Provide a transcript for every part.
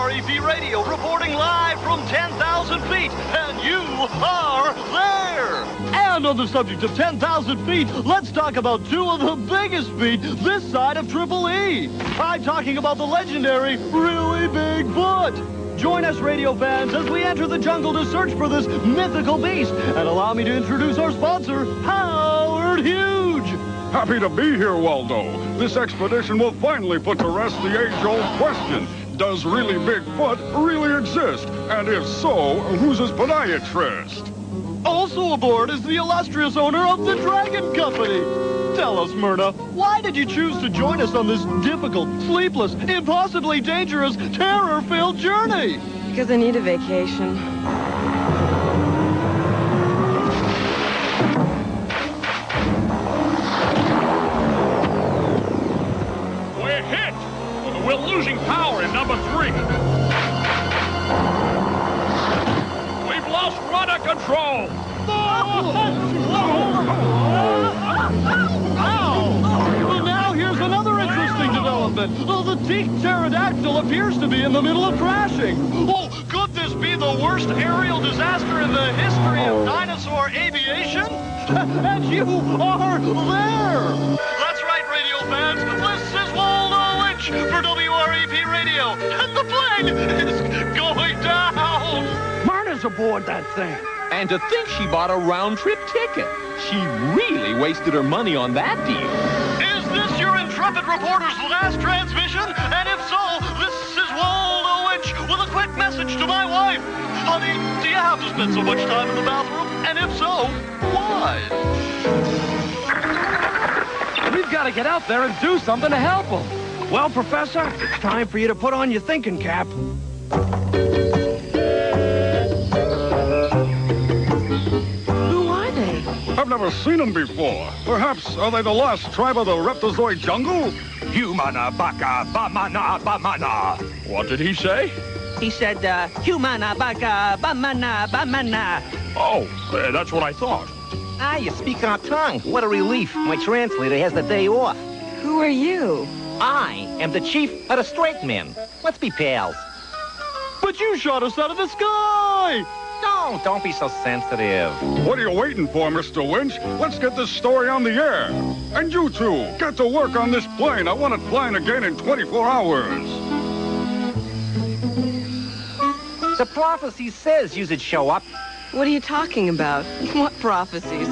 WREP Radio, reporting live from 10,000 feet, and you are there! And on the subject of 10,000 feet, let's talk about two of the biggest feet this side of Triple E. I'm talking about the legendary Really Bigfoot. Join us, radio fans, as we enter the jungle to search for this mythical beast. And allow me to introduce our sponsor, Howard Huge. Happy to be here, Waldo. This expedition will finally put to rest the age-old question. Does Really Bigfoot really exist? And if so, who's his podiatrist? Also aboard is the illustrious owner of the Dragon Company. Tell us, Myrna, why did you choose to join us on this difficult, sleepless, impossibly dangerous, terror-filled journey? Because I need a vacation. We're hit! We're losing power in number 3. We've lost rudder control! Well, now here's another interesting development. The teak pterodactyl appears to be in the middle of crashing. Oh, could this be the worst aerial disaster in the history of dinosaur aviation? And you are there! That's right, radio fans. This is Waldo Lynch for WREP Radio, and the plane is going down! Myrna's aboard that thing. And to think she bought a round-trip ticket. She really wasted her money on that deal. Is this your intrepid reporter's last transmission? And if so, this is Waldo Lynch with a quick message to my wife. Honey, do you have to spend so much time in the bathroom? And if so, why? We've got to get out there and do something to help them. Well, Professor, it's time for you to put on your thinking cap. I've never seen them before. Perhaps are they the lost tribe of the Reptozoid jungle? Humana baka bamana bamana. What did he say? He said, humana baka bamana bamana. Oh, that's what I thought. Ah, you speak our tongue. What a relief. My translator has the day off. Who are you? I am the chief of the straight men. Let's be pals. But you shot us out of the sky! No, don't be so sensitive. What are you waiting for, Mr. Winch? Let's get this story on the air. And you two, get to work on this plane. I want it flying again in 24 hours. The prophecy says you'd show up. What are you talking about? What prophecies?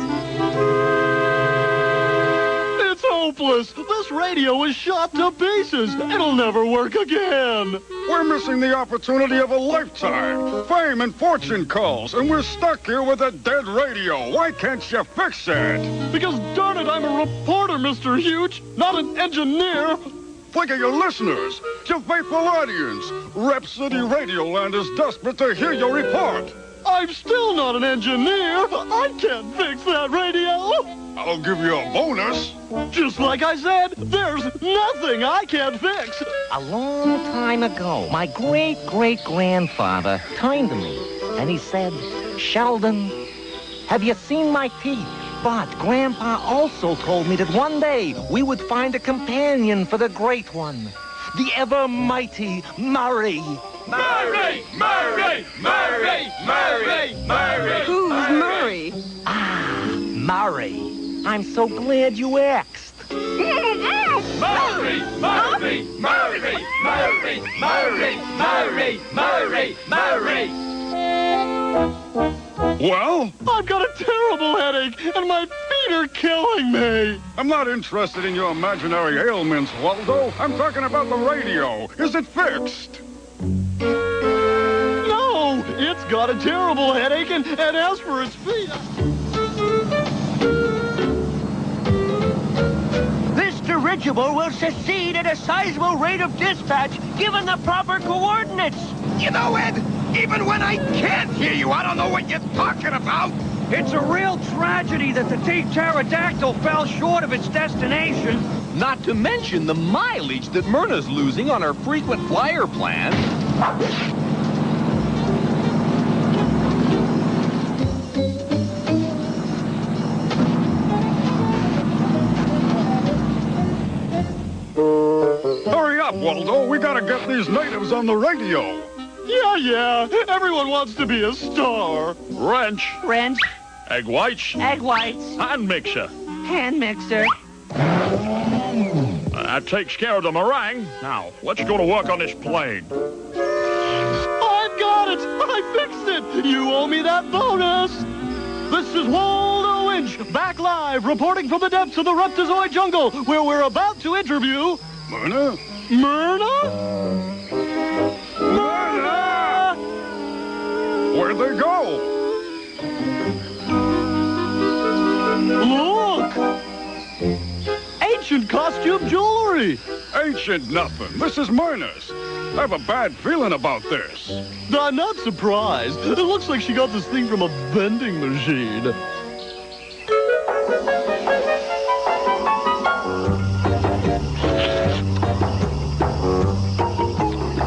It's hopeless. This radio is shot to pieces. It'll never work again. We're missing the opportunity of a lifetime. Fame and fortune calls, and we're stuck here with a dead radio. Why can't you fix it? Because, darn it, I'm a reporter, Mr. Huge, not an engineer. Think of your listeners, your faithful audience. Rep City Radioland is desperate to hear your report. I'm still not an engineer. I can't fix that radio. I'll give you a bonus. Just like I said, there's nothing I can't fix. A long time ago, my great-great-grandfather turned to me, and he said, Sheldon, have you seen my teeth? But Grandpa also told me that one day we would find a companion for the great one, the ever-mighty Murray. Murray! Murray! Murray! Murray! Murray! Who's Murray? Ah, Murray. I'm so glad you asked. Murray! Murray! Murray! Murray! Murray! Murray! Murray! Murray! Well? I've got a terrible headache, and my feet are killing me. I'm not interested in your imaginary ailments, Waldo. I'm talking about the radio. Is it fixed? No, it's got a terrible headache, and as for its feet... This dirigible will succeed at a sizable rate of dispatch, given the proper coordinates. You know, Ed, even when I can't hear you, I don't know what you're talking about. It's a real tragedy that the teak pterodactyl fell short of its destination. Not to mention the mileage that Myrna's losing on her frequent flyer plan. Hurry up, Waldo. We gotta get these natives on the radio. Yeah. Everyone wants to be a star. Wrench, Wrench, egg whites, egg whites, hand mixer. hand mixer. That takes care of the meringue. Now, let's go to work on this plane. I've got it! I fixed it! You owe me that bonus! This is Waldo Winch, back live, reporting from the depths of the Reptizoid jungle, where we're about to interview... Myrna? Myrna? Myrna! Where'd they go? Look! Ancient costume jewelry! Ancient nothing. This is Myrna's. I have a bad feeling about this. I'm not surprised. It looks like she got this thing from a vending machine.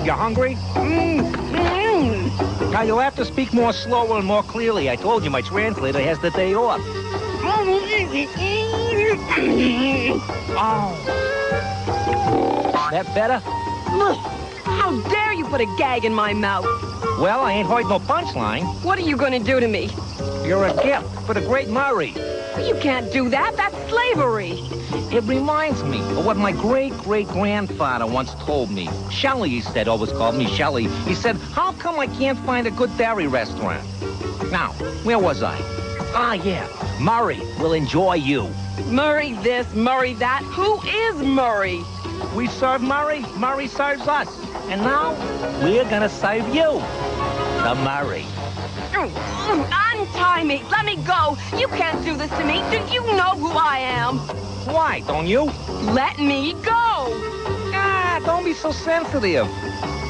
You hungry? Now, you'll have to speak more slower and more clearly. I told you my translator has the day off. Oh. That better? How dare you put a gag in my mouth? Well, I ain't heard no punchline. What are you going to do to me? You're a gift for the great Murray. You can't do that. That's slavery. It reminds me of what my great-great-grandfather once told me. Shelley, he said, always called me Shelley. He said, how come I can't find a good dairy restaurant? Now, where was I? Ah, yeah, Murray will enjoy you. Murray this, Murray that. Who is Murray? We serve Murray, Murray serves us. And now, we're gonna serve you, the Murray. Untie me. Let me go. You can't do this to me. Do you know who I am? Why, don't you? Let me go. Ah, don't be so sensitive.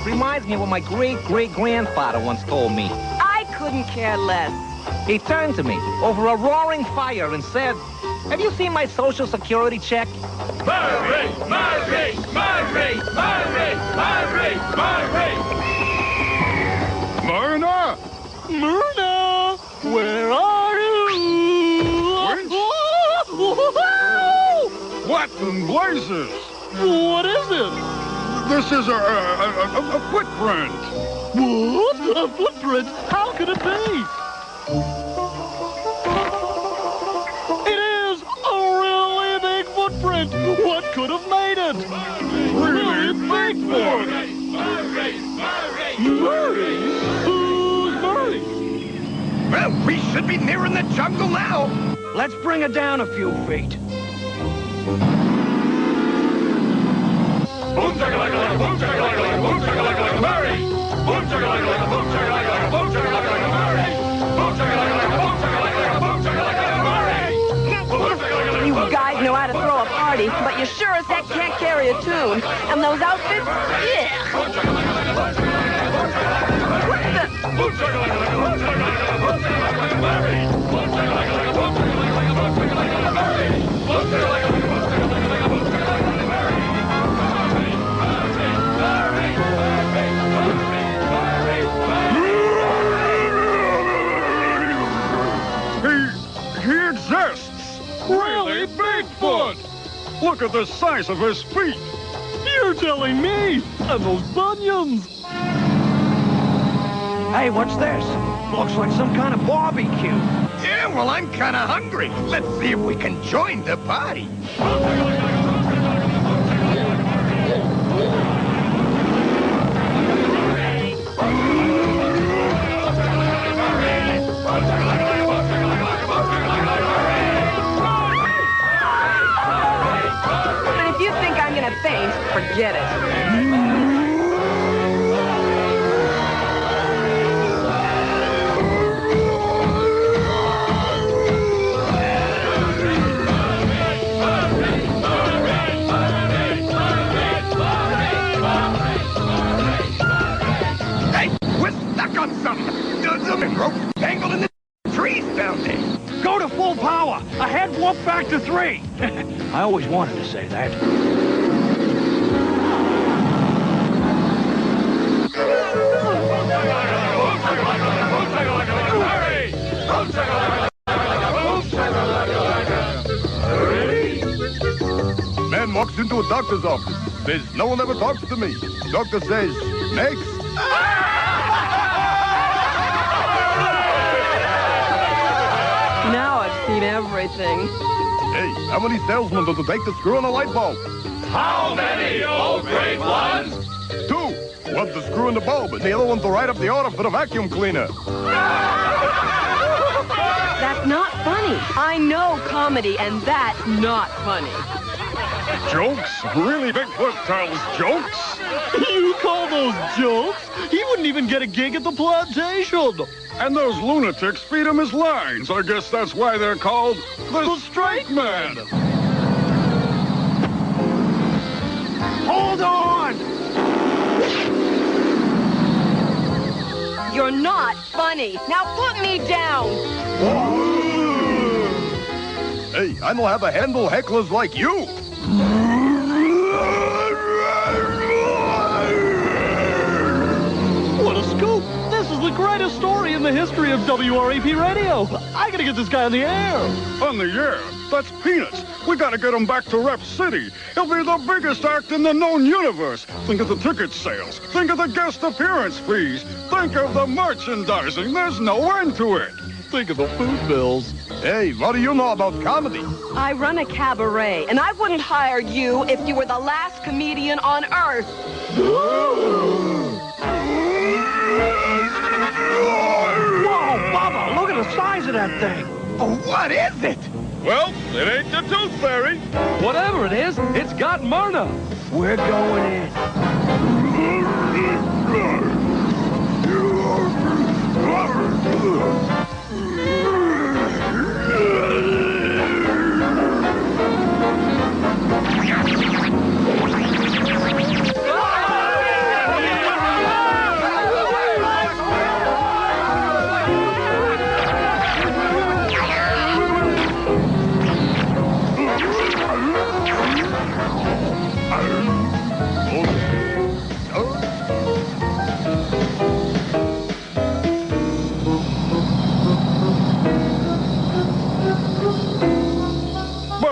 Reminds me of what my great-great-grandfather once told me. I couldn't care less. He turned to me over a roaring fire and said, have you seen my Social Security check? Murray! Murray! Murray! Murray! Murray! Murray! Myrna? Myrna! Where are you? Winch? What in blazes? What is it? This is a footprint. What? A footprint? How could it be? It is a really big footprint. What could have made it? Really Bigfoot. Murray? Who's Murray? Well, we should be nearing the jungle now. Let's bring it down a few feet. Boom chaka-laka-laka, boom chaka-laka-laka, boom chaka-laka-laka, Murray! Boom chaka-laka-laka, boom chaka-laka-laka, boom chaka-laka-laka, Murray! Boom chaka-laka-laka, boom chaka-laka-laka, boom chaka-laka-laka, Murray! You guys know how to throw a party, but you sure as heck can't carry a tune. And those outfits? Yeah. What the? Boom chaka-laka-laka, boom chaka-laka-laka, boom chaka-laka-laka, Murray! Boom chaka-laka-laka, boom chaka-laka-laka, boom chaka-laka-laka, Murray! Boom chaka-laka-laka, boom chaka-laka-laka, boom chaka-laka-laka, Murray! He exists! Really Bigfoot! Look at the size of his feet! You're telling me! And those bunions! Hey, what's this? Looks like some kind of barbecue. Yeah, well, I'm kind of hungry. Let's see if we can join the party. But if you think I'm gonna faint, forget it. Hey, we're stuck on something. The rope tangled in the trees down there. Go to full power. Ahead warp factor 3. I always wanted to say that. Man walks into a doctor's office. Says, no one ever talks to me. Doctor says, next. everything. Hey, how many salesmen does it take to screw in a light bulb? How many, oh great ones? 2. One's to screw in the bulb, and the other one's to write up the order for the vacuum cleaner. That's not funny. I know comedy, and that's not funny. Jokes? Really Bigfoot tells jokes? You call those jokes? He wouldn't even get a gig at the plantation. And those lunatics feed him his lines. I guess that's why they're called the Straight Men. Hold on! You're not funny. Now put me down. Hey, I know how to handle hecklers like you. What a scoop! This is the greatest story in the history of WREP radio. I gotta get this guy on the air. On the air? That's peanuts. We gotta get him back to Rep City. He'll be the biggest act in the known universe. Think of the ticket sales. Think of the guest appearance fees. Think of the merchandising. There's no end to it. Think of the food bills. Hey, what do you know about comedy? I run a cabaret, and I wouldn't hire you if you were the last comedian on Earth. Whoa, Bubba, look at the size of that thing. Oh, what is it? Well, it ain't the Tooth Fairy. Whatever it is, it's got Myrna. We're going in.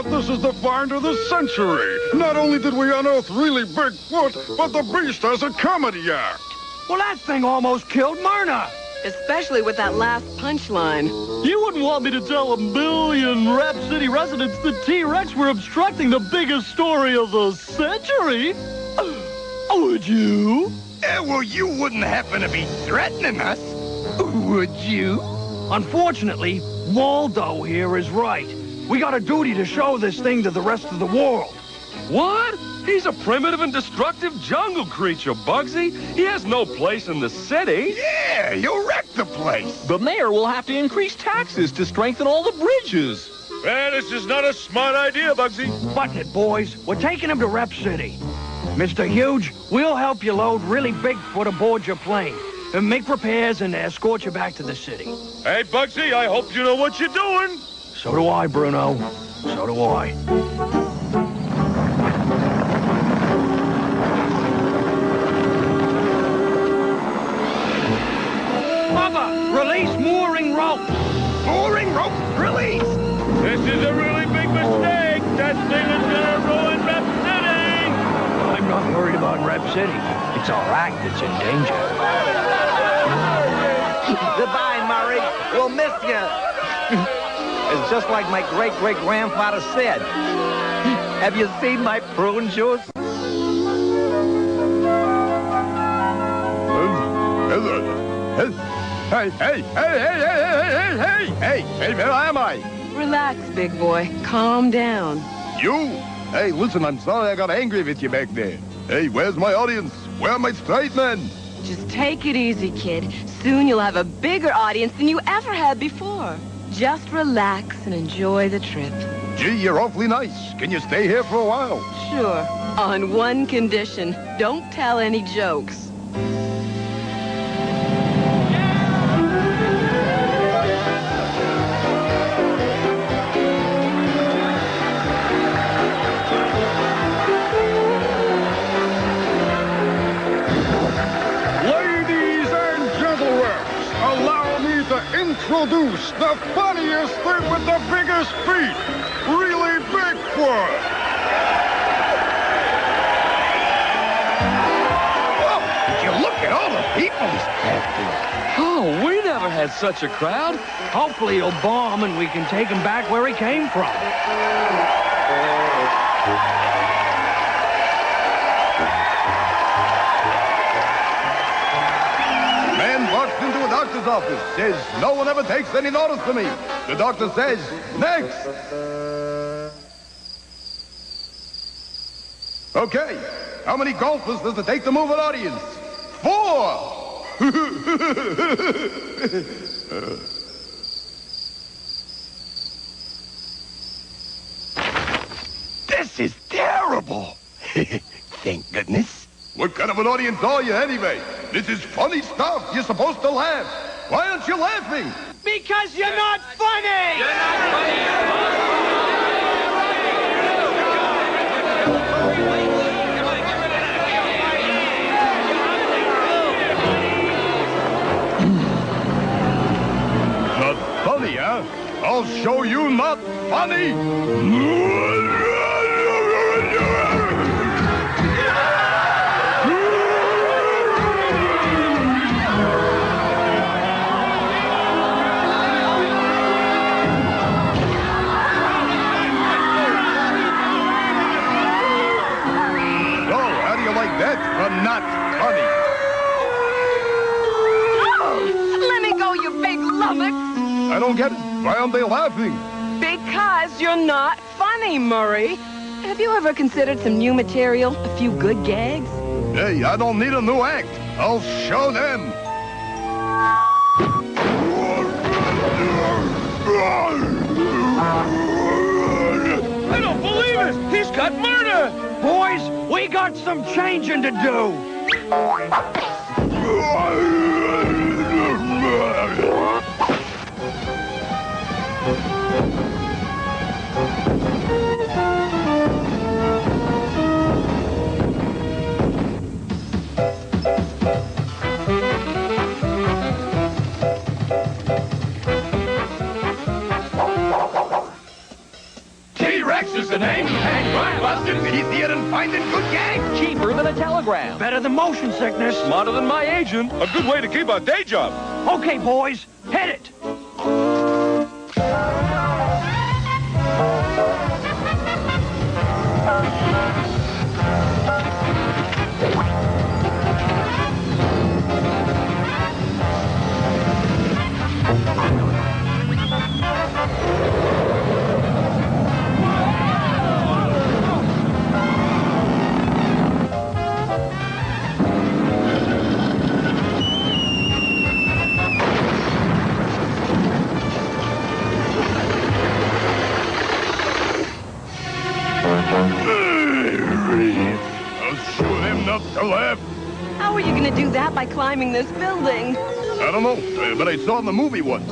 This is the find of the century. Not only did we unearth really Bigfoot, but the beast has a comedy act. Well, that thing almost killed Myrna. Especially with that last punchline. You wouldn't want me to tell 1 million Rep City residents that T-Rex were obstructing the biggest story of the century? Would you? Well, you wouldn't happen to be threatening us, would you? Unfortunately, Waldo here is right. We got a duty to show this thing to the rest of the world. What? He's a primitive and destructive jungle creature, Bugsy. He has no place in the city. Yeah, you'll wreck the place. The mayor will have to increase taxes to strengthen all the bridges. Well, this is not a smart idea, Bugsy. Button it, boys. We're taking him to Rep City. Mr. Huge, we'll help you load really Bigfoot aboard your plane and make repairs and escort you back to the city. Hey, Bugsy, I hope you know what you're doing. So do I, Bruno. So do I. Bubba, release mooring rope. Mooring rope, release. This is a really big mistake. That thing is gonna ruin Rep City. I'm not worried about Rep City. It's our act that's in danger. Goodbye, Murray. We'll miss you. It's just like my great-great-grandfather said. Have you seen my prune juice? Hey, where am I? Relax, big boy. Calm down. You? Hey, listen, I'm sorry I got angry with you back there. Hey, where's my audience? Where are my straight men? Just take it easy, kid. Soon you'll have a bigger audience than you ever had before. Just relax and enjoy the trip. Gee, you're awfully nice. Can you stay here for a while? Sure. On one condition. Don't tell any jokes. Introduce the funniest thing with the biggest feet, really Bigfoot. Whoa, did you look at all the people he's packed in? Oh, we never never had such a crowd. Hopefully he'll bomb and we can take him back where he came from. Man walks into a doctor's office, says no one ever takes any notice of me. The doctor says, next. Okay, how many golfers does it take to move an audience? 4! This is terrible. Thank goodness. What kind of an audience are you anyway? This is funny stuff. You're supposed to laugh. Why aren't you laughing? Because you're not funny! You're not Not funny, huh? I'll show you not funny. For not funny. Oh, let me go, you big lummox. I don't get it. Why aren't they laughing? Because you're not funny, Murray. Have you ever considered some new material? A few good gags? Hey, I don't need a new act. I'll show them. I don't believe it! He's got Myrna! Boys, we got some changing to do. T-Rex is the name, and Grindbuster's easier than finding good gags. Cheaper than a telegram. Better than motion sickness. Smarter than my agent. A good way to keep our day job. Okay, boys, hit it. I'll show them enough to laugh. How are you going to do that by climbing this building? I don't know, but I saw in the movie once.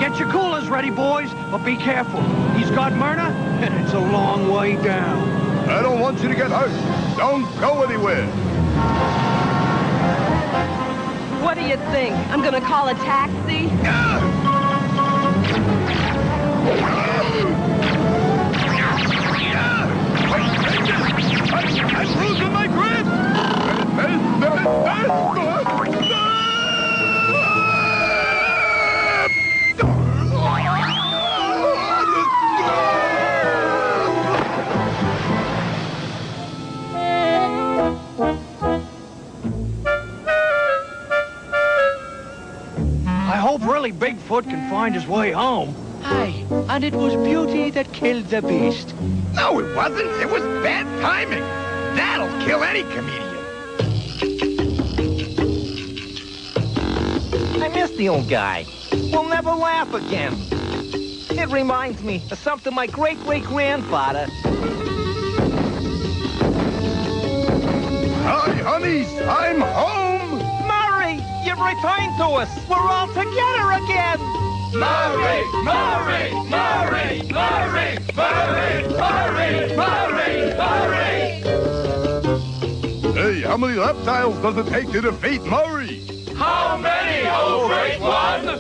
Get your coolers ready, boys, but be careful. He's got Myrna, and it's a long way down. I don't want you to get hurt. Don't go anywhere. What do you think? I'm going to call a taxi? I'm losing my grip! I hope really Bigfoot can find his way home. Aye, and it was beauty that killed the beast. No, it wasn't. It was bad timing. That'll kill any comedian. I miss the old guy. We'll never laugh again. It reminds me of something my great-great-grandfather. Hi, honeys, I'm home! Murray, you've returned to us. We're all together again. Murray! Murray! Murray! Murray! Murray! Murray! Murray! Murray! Hey, how many reptiles does it take to defeat Murray? How many, oh great one?